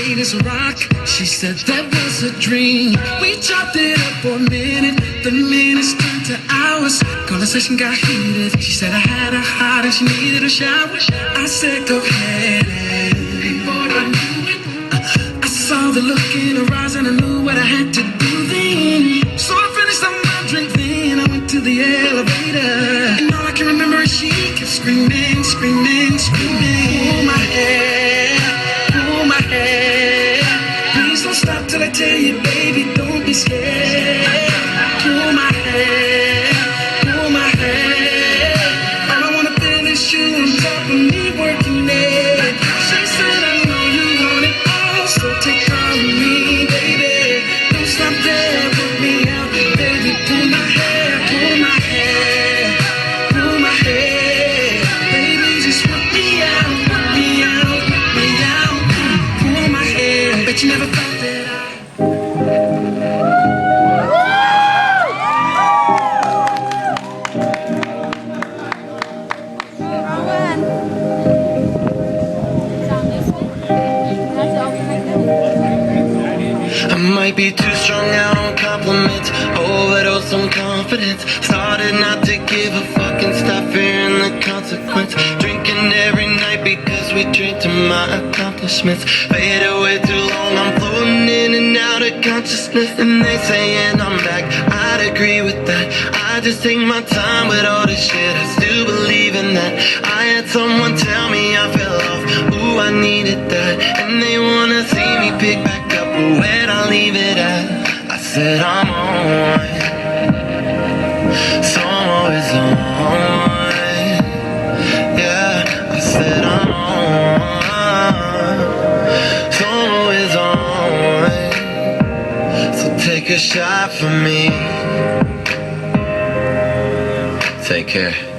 straight as a rock. She said that was a dream. We chopped it up for a minute. The minutes turned to hours. Conversation got heated. She said I had her heart and she needed a shower. I said go ahead. Before I knew it, I saw the look in her eyes and I knew what I had to do then. So I finished up my drink then. I went to the elevator and all I can remember is she kept screaming, screaming, screaming. Pull my hair, pull my hair. Please don't stop till I tell you, baby, don't be scared. Pull my hair, pull my hair. All I wanna feel is you on top of me working it. She said I know you want it all, so take all of me, baby. Don't stop there, put me out, baby. Pull my hair, pull my hair, pull my hair. Baby, just work me out, work me out, work me out. Pull my hair. I bet you never thought that I might be too strung out on compliments, overdose on confidence. Started not to give a fuck and stop fearing the consequence. Drinking every night because we drink to my accomplishments. Fade away too long, I'm floating in and out of consciousness. And they saying I'm back, I'd agree with that. I just take my time with all this shit, I still believe in that. I had someone tell me I fell off, ooh I needed that. And they wanna see me pick back up, but where'd I leave it at? I said I'm on, so I'm always on. Yeah, I said I'm on, so I'm always on. So take a shot for me. Take care.